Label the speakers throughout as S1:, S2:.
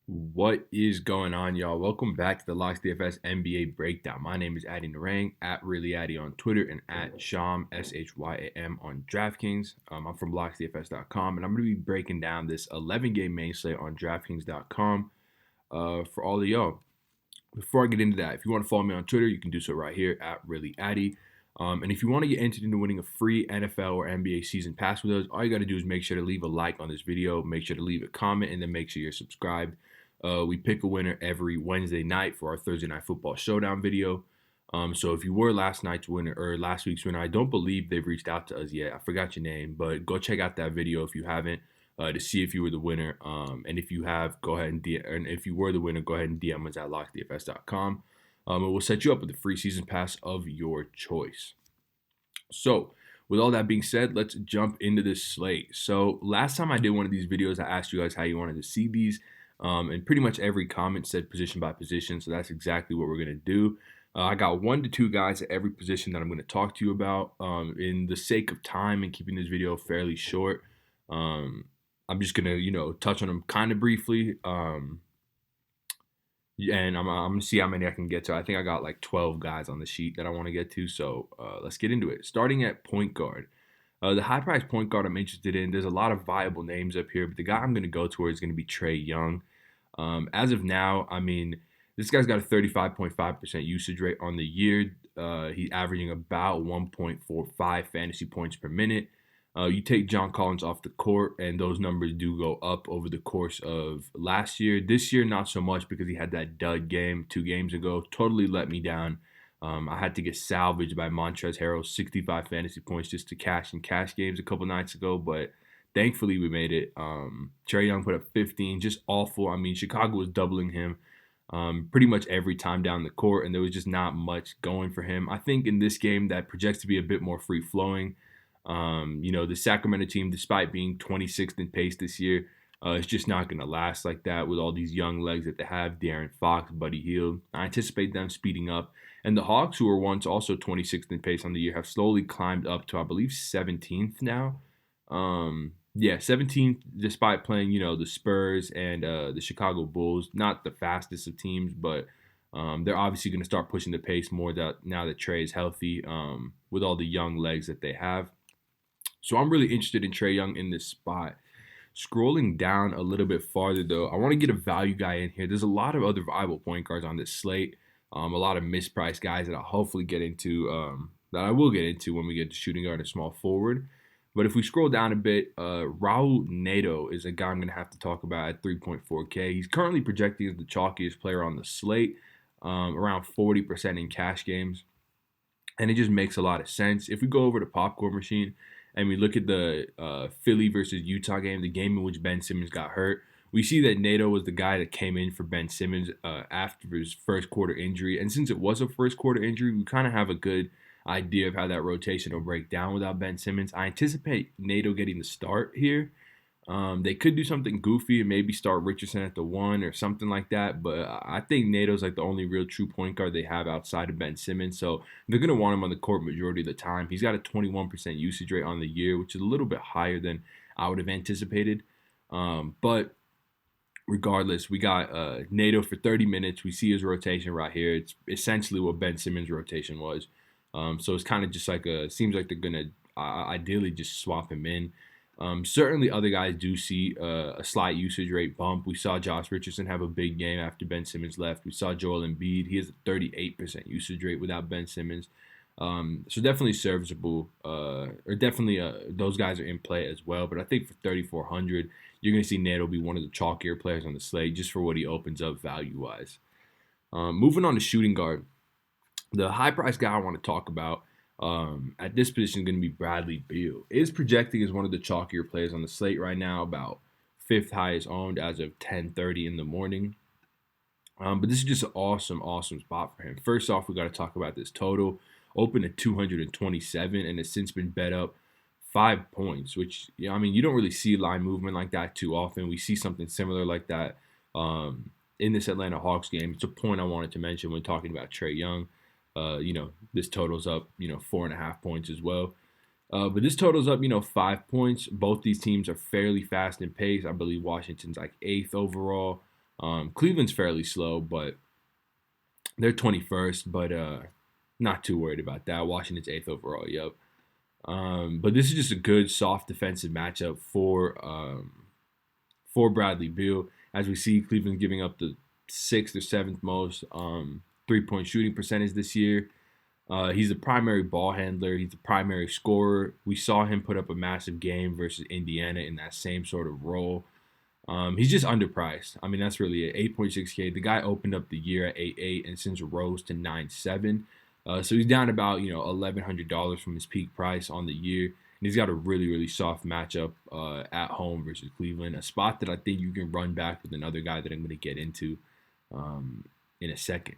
S1: What is going on, y'all? Welcome back to the Locks DFS NBA Breakdown. My name is Narang, at ReallyAddy on Twitter, and at Sham, SHYAM on DraftKings. I'm from LocksDFS.com, and I'm going to be breaking down this 11-game main slate on DraftKings.com for all of y'all. Before I get into that, if you want to follow me on Twitter, you can do so right here, at ReallyAddy. And if you want to get entered into winning a free NFL or NBA season pass with us, all you got to do is make sure to leave a like on this video, make sure to leave a comment, and then make sure you're subscribed. We pick a winner every Wednesday night for our Thursday Night Football Showdown video. So if you were last night's winner or last week's winner, I don't believe they've reached out to us yet. I forgot your name, but go check out that video if you haven't to see if you were the winner. And if you have, go ahead and and if you were the winner, go ahead and DM us at locksdfs.com. And we'll set you up with a free season pass of your choice. So, with all that being said, let's jump into this slate. So, last time I did one of these videos, I asked you guys how you wanted to see these. And pretty much every comment said position by position. So, that's exactly what we're going to do. I got 1 to 2 guys at every position that I'm going to talk to you about. In the sake of time and keeping this video fairly short, I'm just going to, touch on them kind of briefly. And I'm going to see how many I can get to. I think I got like 12 guys on the sheet that I want to get to. So let's get into it. Starting at point guard. The high price point guard I'm interested in, there's a lot of viable names up here, but the guy I'm going to go towards is going to be Trae Young. As of now, I mean, this guy's got a 35.5% usage rate on the year. He's averaging about 1.45 fantasy points per minute. You take John Collins off the court, and those numbers do go up over the course of last year. This year, not so much because he had that dud game 2 games ago. Totally let me down. I had to get salvaged by Montrezl Harrell's 65 fantasy points just to cash in cash games a couple nights ago, but thankfully we made it. Trae Young put up 15, just awful. I mean, Chicago was doubling him pretty much every time down the court, and there was just not much going for him. I think in this game that projects to be a bit more free-flowing. The Sacramento team, despite being 26th in pace this year, it's just not going to last like that with all these young legs that they have, De'Aaron Fox, Buddy Hield. I anticipate them speeding up. And the Hawks, who were once also 26th in pace on the year, have slowly climbed up to, I believe, 17th now. 17th, despite playing, the Spurs and the Chicago Bulls. Not the fastest of teams, but they're obviously going to start pushing the pace more now that Trae is healthy with all the young legs that they have. So I'm really interested in Trae Young in this spot. Scrolling down a little bit farther, though, I want to get a value guy in here. There's a lot of other viable point guards on this slate. A lot of mispriced guys that I'll hopefully get into, that I will get into when we get to shooting guard and small forward. But if we scroll down a bit, Raul Neto is a guy I'm going to have to talk about at 3.4K. He's currently projected as the chalkiest player on the slate, around 40% in cash games. And it just makes a lot of sense. If we go over to Popcorn Machine, and we look at the Philly versus Utah game, the game in which Ben Simmons got hurt, we see that Nato was the guy that came in for Ben Simmons after his first quarter injury. And since it was a first quarter injury, we kind of have a good idea of how that rotation will break down without Ben Simmons. I anticipate Nato getting the start here. They could do something goofy and maybe start Richardson at the 1 or something like that. But I think Nato's like the only real true point guard they have outside of Ben Simmons. So they're going to want him on the court majority of the time. He's got a 21% usage rate on the year, which is a little bit higher than I would have anticipated. But regardless, we got Nato for 30 minutes. We see his rotation right here. It's essentially what Ben Simmons' rotation was. So it's kind of just like seems like they're going to ideally just swap him in. Certainly other guys do see a slight usage rate bump. We saw Josh Richardson have a big game after Ben Simmons left. We saw Joel Embiid. He has a 38% usage rate without Ben Simmons. So definitely serviceable, or definitely those guys are in play as well. But I think for 3,400, you're going to see Nato be one of the chalkier players on the slate just for what he opens up value-wise. Moving on to shooting guard. The high-price guy I want to talk about at this position is going to be Bradley Beal. Is projecting as one of the chalkier players on the slate right now, about 5th highest owned as of 10:30 in the morning. But this is just an awesome spot for him. First off, we got to talk about this total. Opened at 227 and has since been bet up 5 points, which, you don't really see line movement like that too often. We see something similar like that in this Atlanta Hawks game. It's a point I wanted to mention when talking about Trae Young. This totals up, 4.5 points as well. But this totals up, 5 points. Both these teams are fairly fast in pace. I believe Washington's like 8th overall. Cleveland's fairly slow, but they're 21st, but not too worried about that. Washington's 8th overall, yep. But this is just a good, soft defensive matchup for Bradley Beal. As we see, Cleveland giving up the 6th or 7th most three-point shooting percentage this year. He's the primary ball handler. He's the primary scorer. We saw him put up a massive game versus Indiana in that same sort of role. He's just underpriced. I mean, that's really it. 8.6K. The guy opened up the year at 8.8 and since rose to 9.7. So he's down about $1,100 from his peak price on the year, and he's got a really, really soft matchup at home versus Cleveland. A spot that I think you can run back with another guy that I'm going to get into in a second.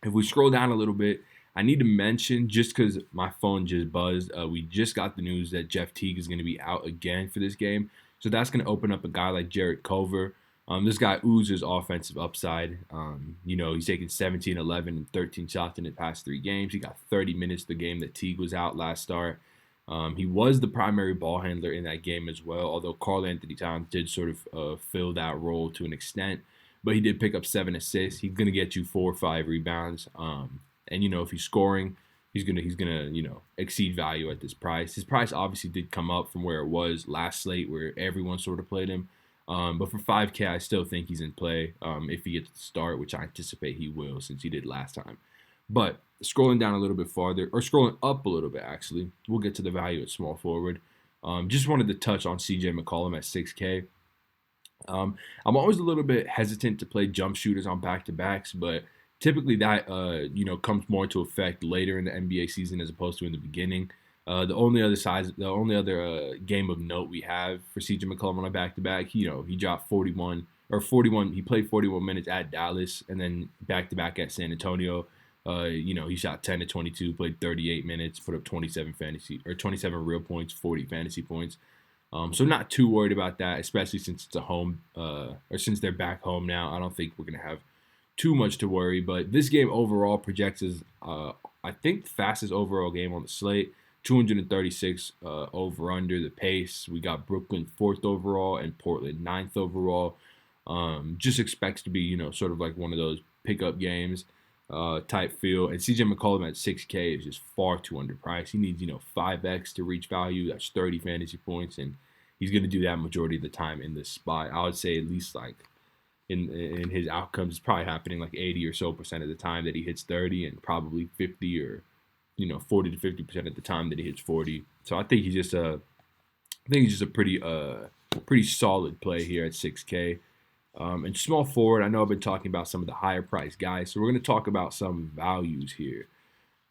S1: If we scroll down a little bit, I need to mention, just because my phone just buzzed, we just got the news that Jeff Teague is going to be out again for this game. So that's going to open up a guy like Jarrett Culver. This guy oozes offensive upside. He's taken 17, 11, and 13 shots in the past 3 games. He got 30 minutes the game that Teague was out last start. He was the primary ball handler in that game as well, although Karl-Anthony Towns did sort of fill that role to an extent. But he did pick up 7 assists. He's going to get you 4 or 5 rebounds. And if he's scoring, he's gonna exceed value at this price. His price obviously did come up from where it was last slate, where everyone sort of played him. But for 5K, I still think he's in play if he gets to start, which I anticipate he will since he did last time. But scrolling down a little bit farther, or scrolling up a little bit actually, we'll get to the value at small forward. Just wanted to touch on CJ McCollum at 6K. I'm always a little bit hesitant to play jump shooters on back-to-backs, but typically that comes more into effect later in the NBA season as opposed to in the beginning. The only other game of note we have for CJ McCollum on a back-to-back, he dropped 41. He played 41 minutes at Dallas and then back-to-back at San Antonio. He shot 10 to 22, played 38 minutes, put up 27 real points, 40 fantasy points. So not too worried about that, especially since it's a home, or since they're back home now. I don't think we're gonna have too much to worry. But this game overall projects as I think the fastest overall game on the slate. 236 over under the pace. We got Brooklyn 4th overall and Portland 9th overall. Just expects to be sort of like one of those pickup games type feel. And CJ McCollum at 6K is just far too underpriced. He needs 5x to reach value. That's 30 fantasy points, and he's going to do that majority of the time in this spot. I would say at least like in his outcomes, it's probably happening like 80 or so percent of the time that he hits 30, and probably 50 or 40 to 50% of the time that he hits 40. So I think he's just a pretty solid play here at 6K. And small forward, I know I've been talking about some of the higher priced guys, so we're going to talk about some values here.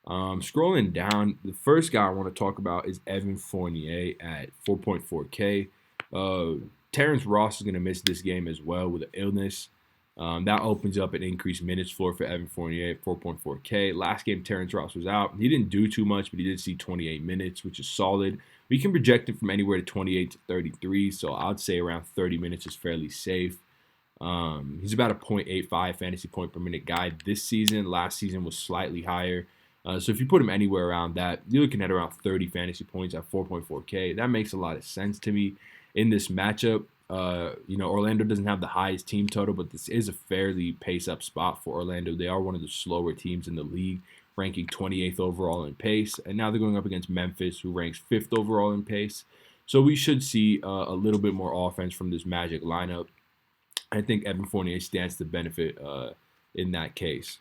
S1: Scrolling down, the first guy I want to talk about is Evan Fournier at 4.4K. Terrence Ross is going to miss this game as well with an illness. That opens up an increased minutes floor for Evan Fournier at 4.4K. Last game, Terrence Ross was out. He didn't do too much, but he did see 28 minutes, which is solid. We can project him from anywhere to 28 to 33, so I'd say around 30 minutes is fairly safe. He's about a 0.85 fantasy point per minute guy this season. Last season was slightly higher. So if you put him anywhere around that, you're looking at around 30 fantasy points at 4.4K. That makes a lot of sense to me in this matchup. Orlando doesn't have the highest team total, but this is a fairly pace-up spot for Orlando. They are one of the slower teams in the league, ranking 28th overall in pace. And now they're going up against Memphis, who ranks 5th overall in pace. So we should see a little bit more offense from this Magic lineup. I think Evan Fournier stands to benefit in that case.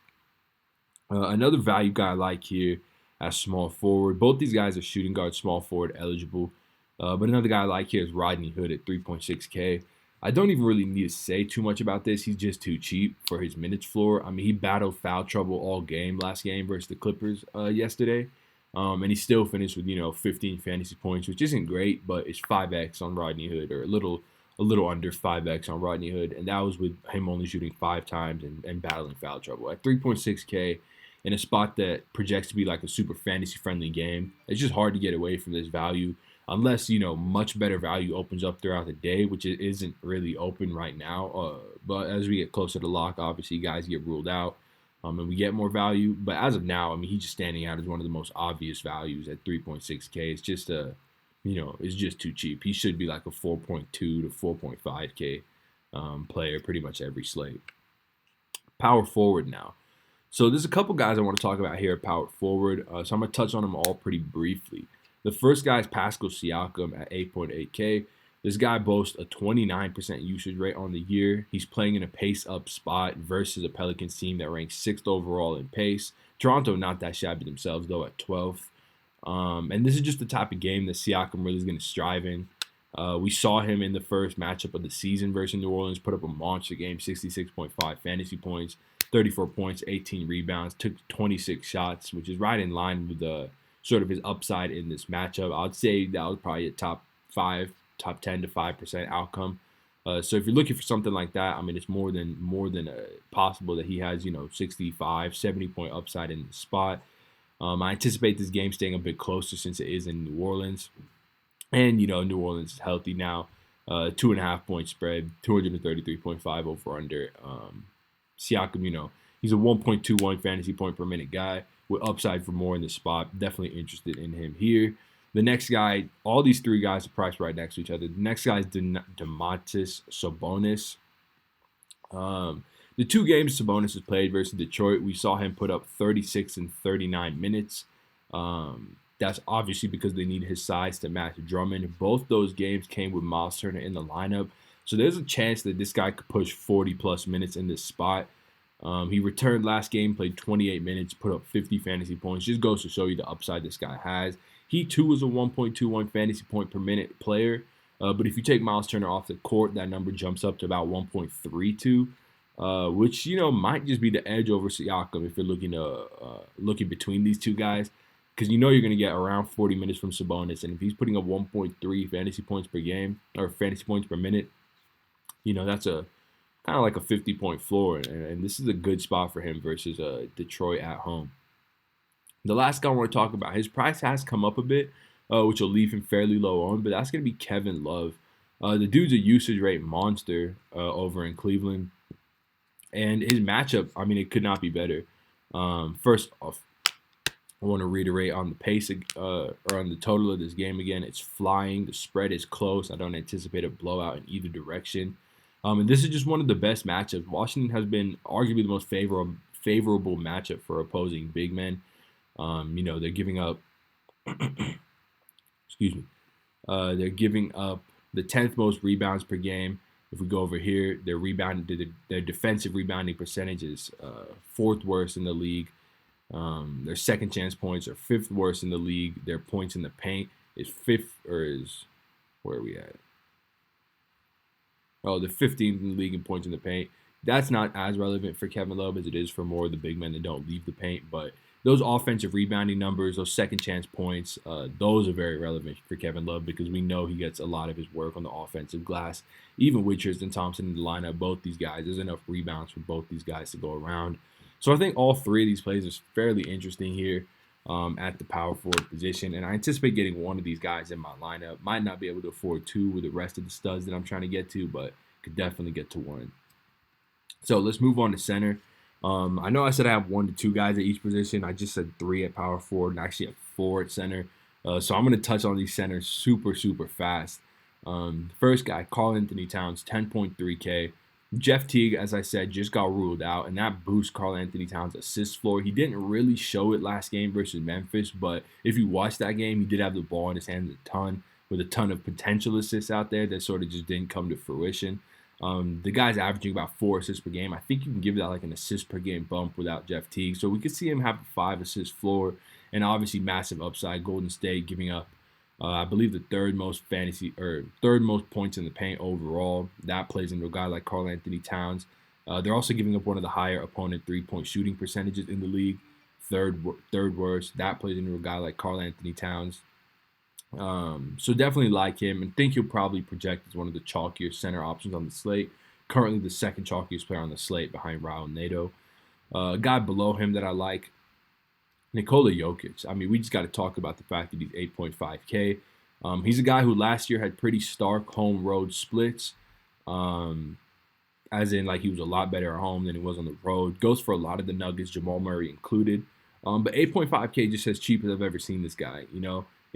S1: Another value guy I like here as small forward. Both these guys are shooting guard, small forward eligible. But another guy I like here is Rodney Hood at 3.6K. I don't even really need to say too much about this. He's just too cheap for his minutes floor. I mean, he battled foul trouble all game last game versus the Clippers yesterday. And he still finished with 15 fantasy points, which isn't great, but it's 5x on Rodney Hood, or a little under 5x on Rodney Hood, and that was with him only shooting 5 times and battling foul trouble. At 3.6K, in a spot that projects to be like a super fantasy-friendly game, it's just hard to get away from this value unless, much better value opens up throughout the day, which it isn't really open right now. But as we get closer to lock, obviously guys get ruled out and we get more value. But as of now, I mean, he's just standing out as one of the most obvious values at 3.6K. It's just it's just too cheap. He should be like a 4.2 to 4.5K player pretty much every slate. Power forward now. So there's a couple guys I want to talk about here at power forward. So I'm going to touch on them all pretty briefly. The first guy is Pascal Siakam at 8.8K. This guy boasts a 29% usage rate on the year. He's playing in a pace-up spot versus a Pelicans team that ranks 6th overall in pace. Toronto not that shabby themselves, though, at 12th. And this is just the type of game that Siakam really is going to strive in. We saw him in the first matchup of the season versus New Orleans, put up a monster game, 66.5 fantasy points, 34 points, 18 rebounds, took 26 shots, which is right in line with sort of his upside in this matchup. I'd say that was probably a top 10 to 5% outcome. So if you're looking for something like that, I mean, it's more than possible that he has, 65, 70 point upside in the spot. I anticipate this game staying a bit closer since it is in New Orleans. And, New Orleans is healthy now. 2.5 point spread, 233.5 over under. Siakam, he's a 1.21 fantasy point per minute guy with upside for more in the spot. Definitely interested in him here. The next guy, all these three guys are priced right next to each other. The next guy is Domantas Sabonis. The two games Sabonis has played versus Detroit, we saw him put up 36 and 39 minutes. That's obviously because they need his size to match Drummond. Both those games came with Miles Turner in the lineup. So there's a chance that this guy could push 40-plus minutes in this spot. He returned last game, played 28 minutes, put up 50 fantasy points. Just goes to show you the upside this guy has. He, too, is a 1.21 fantasy point per minute player. But if you take Miles Turner off the court, that number jumps up to about 1.32, which, might just be the edge over Siakam if you're looking between these two guys. Because you're going to get around 40 minutes from Sabonis. And if he's putting up 1.3 fantasy points per game, or fantasy points per minute, that's a kind of like a 50-point floor. And this is a good spot for him versus Detroit at home. The last guy I want to talk about, his price has come up a bit, which will leave him fairly low on, but that's going to be Kevin Love. The dude's a usage rate monster over in Cleveland. And his matchup, I mean, it could not be better. First off, I want to reiterate on the pace or on the total of this game again. It's flying. The spread is close. I don't anticipate a blowout in either direction. And this is just one of the best matchups. Washington has been arguably the most favorable matchup for opposing big men. They're giving up, excuse me, they're giving up the 10th most rebounds per game. If we go over here, their defensive rebounding percentage is 4th worst in the league. Their second chance points are 5th worst in the league. Their points in the paint is 5th, where are we at? Oh, they're 15th in the league in points in the paint. That's not as relevant for Kevin Love as it is for more of the big men that don't leave the paint, but those offensive rebounding numbers, those second chance points, those are very relevant for Kevin Love because we know he gets a lot of his work on the offensive glass. Even with Tristan Thompson in the lineup, both these guys, there's enough rebounds for both these guys to go around. So I think all three of these plays are fairly interesting here at the power forward position. And I anticipate getting one of these guys in my lineup. Might not be able to afford two with the rest of the studs that I'm trying to get to, but could definitely get to one. So let's move on to center. I know I said I have 1 to 2 guys at each position. I just said 3 at power forward and actually have 4 at center. So I'm going to touch on these centers super, super fast. First guy, Karl-Anthony Towns, 10.3K. Jeff Teague, as I said, just got ruled out, and that boosts Karl-Anthony Towns' assist floor. He didn't really show it last game versus Memphis, but if you watch that game, he did have the ball in his hands a ton, with a ton of potential assists out there that sort of just didn't come to fruition. The guy's averaging about 4 assists per game. I think you can give that like an assist per game bump without Jeff Teague. So we could see him have a 5 assist floor, and obviously massive upside. Golden State giving up, I believe, the third most points in the paint overall. That plays into a guy like Karl-Anthony Towns. They're also giving up one of the higher opponent 3-point shooting percentages in the league, third worst. That plays into a guy like Karl-Anthony Towns. So definitely like him, and think he'll probably project as one of the chalkier center options on the slate. Currently the second chalkiest player on the slate behind Raul Neto. A guy below him that I like, Nikola Jokic. I mean, we just got to talk about the fact that he's 8.5K. He's a guy who last year had pretty stark home-road splits, as in like he was a lot better at home than he was on the road. Goes for a lot of the Nuggets, Jamal Murray included. But 8.5K just as cheap as I've ever seen this guy.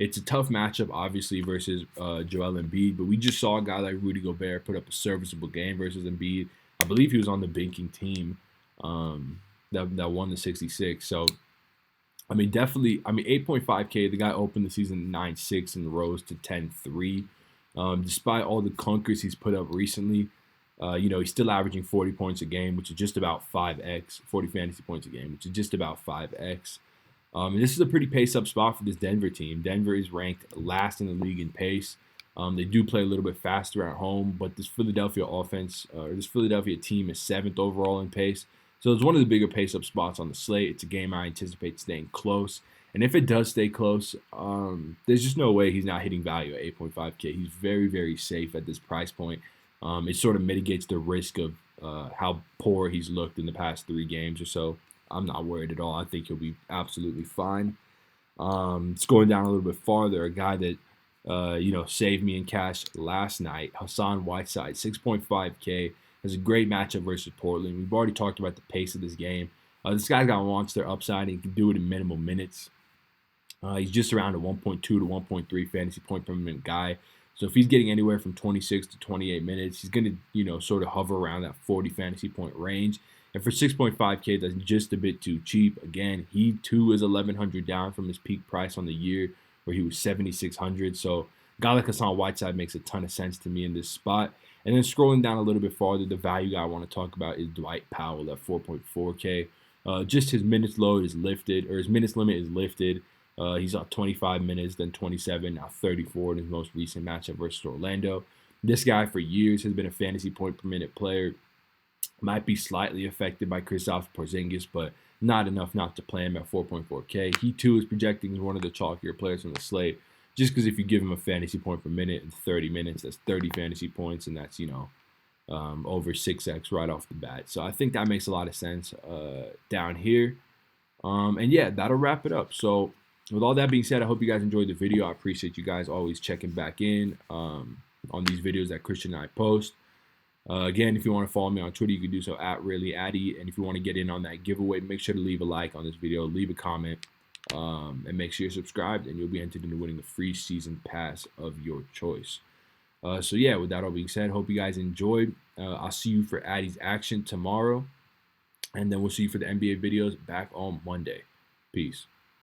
S1: It's a tough matchup, obviously, versus Joel Embiid, but we just saw a guy like Rudy Gobert put up a serviceable game versus Embiid. I believe he was on the banking team that won the 66. So, I mean, definitely, I mean, 8.5K, the guy opened the season 9-6 and rose to 10-3. Despite all the clunkers he's put up recently, he's still averaging 40 points a game, which is just about 5x, 40 fantasy points a game, which is just about 5x. And this is a pretty pace-up spot for this Denver team. Denver is ranked last in the league in pace. They do play a little bit faster at home, but this Philadelphia team is 7th overall in pace. So it's one of the bigger pace-up spots on the slate. It's a game I anticipate staying close. And if it does stay close, there's just no way he's not hitting value at 8.5K. He's very, very safe at this price point. It sort of mitigates the risk of how poor he's looked in the past 3 games or so. I'm not worried at all. I think he'll be absolutely fine. It's going down a little bit farther. A guy that saved me in cash last night, Hassan Whiteside, 6.5K, has a great matchup versus Portland. We've already talked about the pace of this game. This guy's got monster upside. And he can do it in minimal minutes. He's just around a 1.2 to 1.3 fantasy point per minute guy. So if he's getting anywhere from 26 to 28 minutes, he's going to, sort of hover around that 40 fantasy point range. And for 6.5K, that's just a bit too cheap. Again, he too is 1,100 down from his peak price on the year where he was 7,600. So a guy like Hassan Whiteside makes a ton of sense to me in this spot. And then scrolling down a little bit farther, the value guy I want to talk about is Dwight Powell at 4.4K. Just his minutes load is lifted, or his minutes limit is lifted. He's at 25 minutes, then 27, now 34 in his most recent matchup versus Orlando. This guy for years has been a fantasy point per minute player. Might be slightly affected by Kristaps Porzingis, but not enough not to play him at 4.4K. He too is projecting as one of the chalkier players on the slate, just because if you give him a fantasy point per minute in 30 minutes, that's 30 fantasy points, and that's over 6x right off the bat. So I think that makes a lot of sense down here. And yeah, that'll wrap it up. So with all that being said, I hope you guys enjoyed the video. I appreciate you guys always checking back in on these videos that Christian and I post. Again, if you want to follow me on Twitter, you can do so at ReallyAddy. And if you want to get in on that giveaway, make sure to leave a like on this video, leave a comment, and make sure you're subscribed, and you'll be entered into winning the free season pass of your choice. So yeah, with that all being said, hope you guys enjoyed. I'll see you for Addy's action tomorrow, and then we'll see you for the NBA videos back on Monday. Peace.